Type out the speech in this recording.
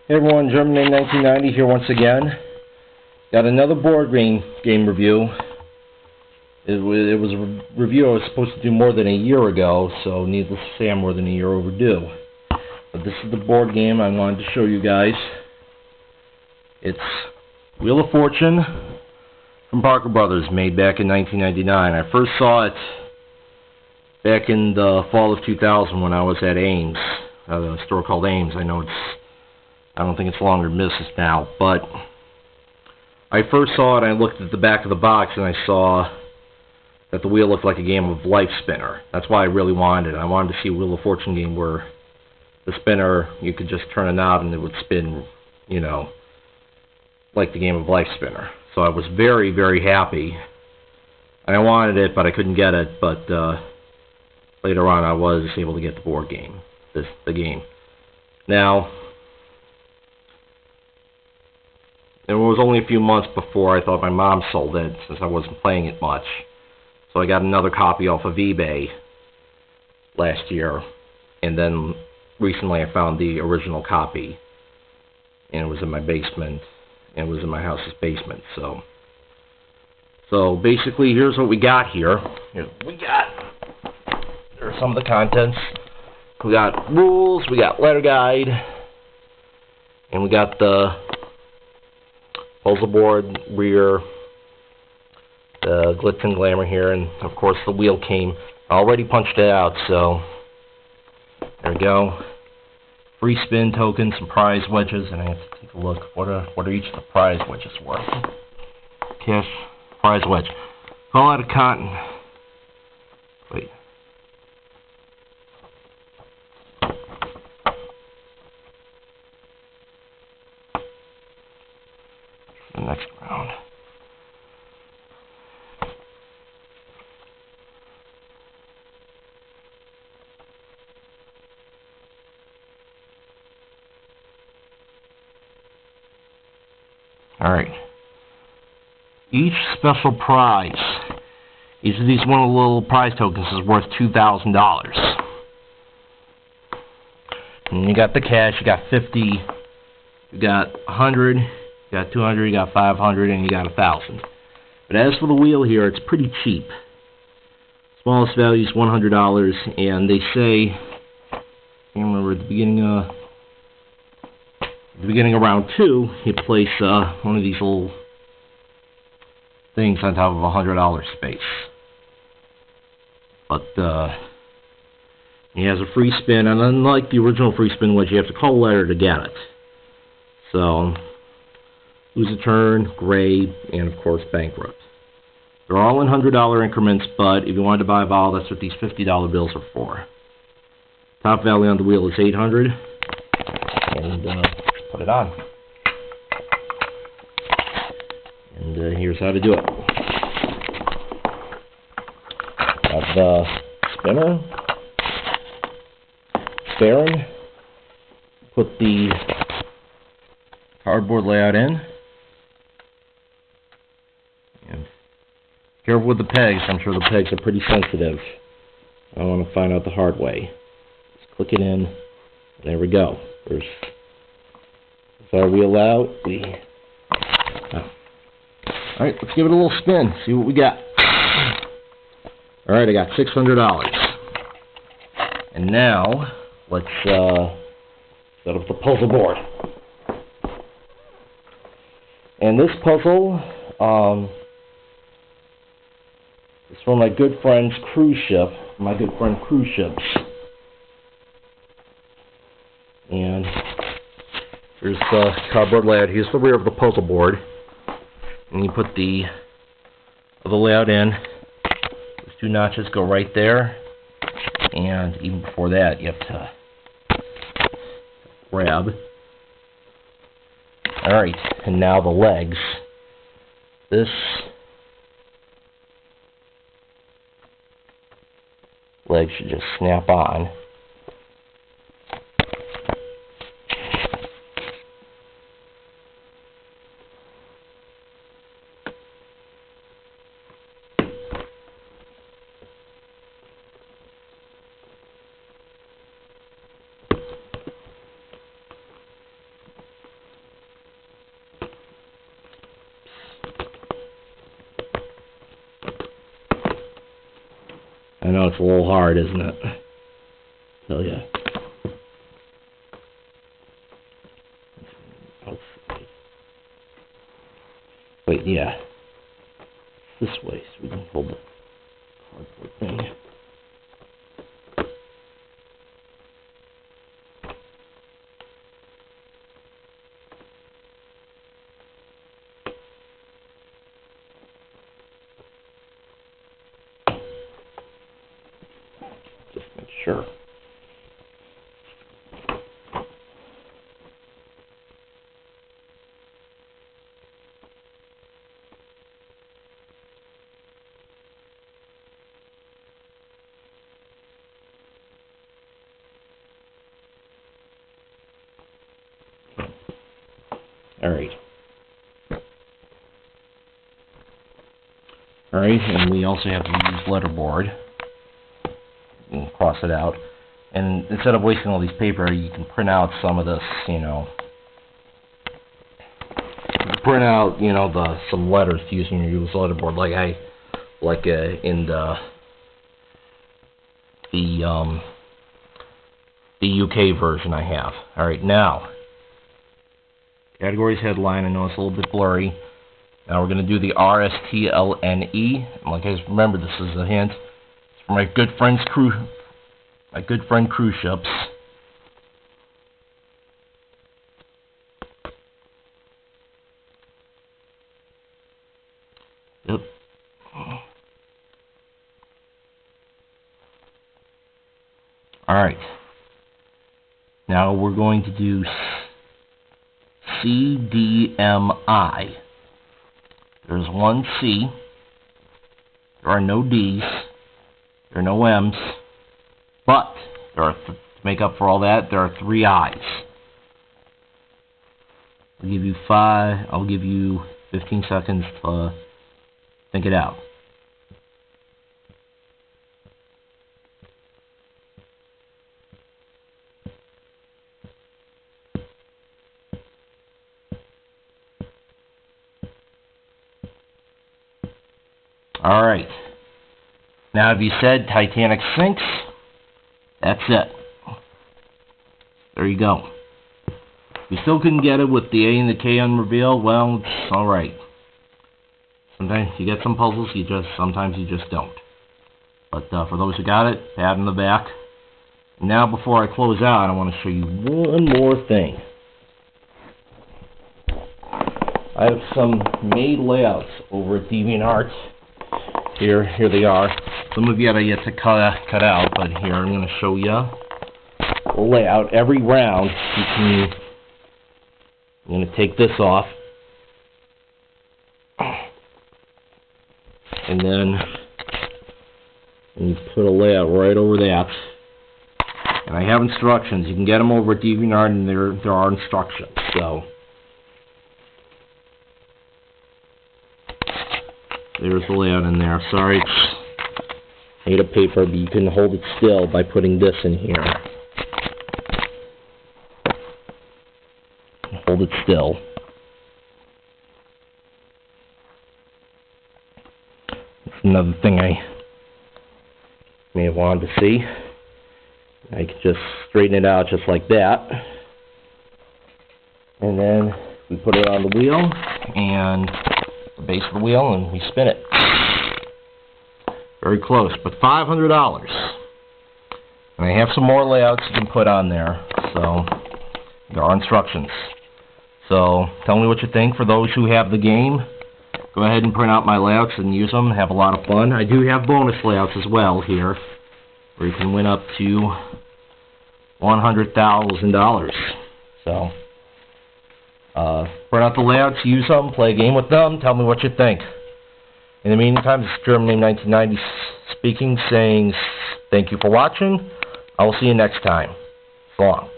Hey everyone, German 1990 here once again. Got another board game review. It was a review I was supposed to do more than a year ago, so needless to say I'm more than a year overdue. But this is the board game I wanted to show you guys. It's Wheel of Fortune from Parker Brothers, made back in 1999. I first saw it back in the fall of 2000 when I was at Ames, a store called Ames. I don't think it's longer in business now, but I first saw it, I looked at the back of the box, and I saw that the wheel looked like a game of Life Spinner. That's why I really wanted it. I wanted to see a Wheel of Fortune game where the spinner, you could just turn a knob and it would spin, you know, like the game of Life Spinner. So I was very, very happy. And I wanted it, but I couldn't get it. But later on, I was able to get the board game, the game. Now, it was only a few months before I thought my mom sold it, since I wasn't playing it much. So I got another copy off of eBay last year, and then recently I found the original copy, and it was in my basement, and it was in my house's basement. So basically, here's what we got here. There are some of the contents. We got rules, we got letter guide, and we got the puzzle board, rear, the glitz and glamour here, and of course the wheel came. I already punched it out, so there we go. Free spin tokens, some prize wedges, and I have to take a look. What are each of the prize wedges worth? Cash prize wedge. All out of cotton. Wait. The next round. Alright. Each special prize, each of these one little prize tokens is worth $2,000. And you got the cash, you got 50, you got 100, you got 200, you got 500, and you got 1,000. But as for the wheel here, it's pretty cheap. Smallest value is $100, and they say, I can't remember, at the beginning of round 2, you place one of these little things on top of a $100 space. But he has a free spin, and unlike the original free spin wedge, you have to call a letter to get it. So, lose a turn, gray, and of course bankrupt. They're all in $100 increments, but if you wanted to buy a vowel, that's what these $50 bills are for. Top value on the wheel is $800, and put it on. And here's how to do it. Got the spinner, bearing, put the cardboard layout in, and careful with the pegs. I'm sure the pegs are pretty sensitive. I want to find out the hard way. Just click it in, and there we go. There's our wheel out. Alright, let's give it a little spin, see what we got. Alright, I got $600. And now, let's set up the puzzle board. And this puzzle is from my good friend's cruise ship, my good friend Cruise Ships. And here's the cardboard layout. Here's the rear of the puzzle board. And you put the layout in. Those two notches go right there. And even before that, you have to grab. Alright, and now the legs. This leg should just snap on. know it's a little hard, isn't it? Tell ya. Wait, yeah. This way, so we can hold the cardboard thing. Just make sure. Alright. Alright, and we also have to use letterboard. And cross it out. And instead of wasting all these paper, you can print out some of this, you know. Print out, you know, some letters to use in your use letterboard, in the UK version I have. Alright, now. Categories headline, I know it's a little bit blurry. Now we're going to do the RSTLNE. And like I guys remember, this is a hint. It's for my good friend Cruise Ships. Yep. Alright. Now we're going to do CDMI. There's one C. There are no D's. There are no M's. But there are to make up for all that, there are 3 I's. I'll give you 5. I'll give you 15 seconds to think it out. Alright. Now, if you said Titanic sinks, that's it. There you go. If you still couldn't get it with the A and the K unrevealed, well, it's alright. Sometimes you get some puzzles, sometimes you just don't. But for those who got it, pat in the back. Now, before I close out, I want to show you one more thing. I have some made layouts over at DeviantArt. Here they are. Some of you I yet to cut out, but here I'm going to show you the layout. Every round, I'm going to take this off, and then you put a layout right over that. And I have instructions. You can get them over at DeviantArt, and there are instructions. So there's the layout in there. Sorry, it's made of paper, but you can hold it still by putting this in here. Hold it still. That's another thing I may have wanted to see. I can just straighten it out just like that. And then we put it on the wheel, and the base of the wheel, and we spin it. Very close, but $500. And I have some more layouts you can put on there, so there are instructions. So tell me what you think. For those who have the game, go ahead and print out my layouts and use them. Have a lot of fun. I do have bonus layouts as well here, where you can win up to $100,000. So print out the layouts, use them, play a game with them, tell me what you think. In the meantime, this is Germany 1990 speaking, saying thank you for watching. I will see you next time. So long.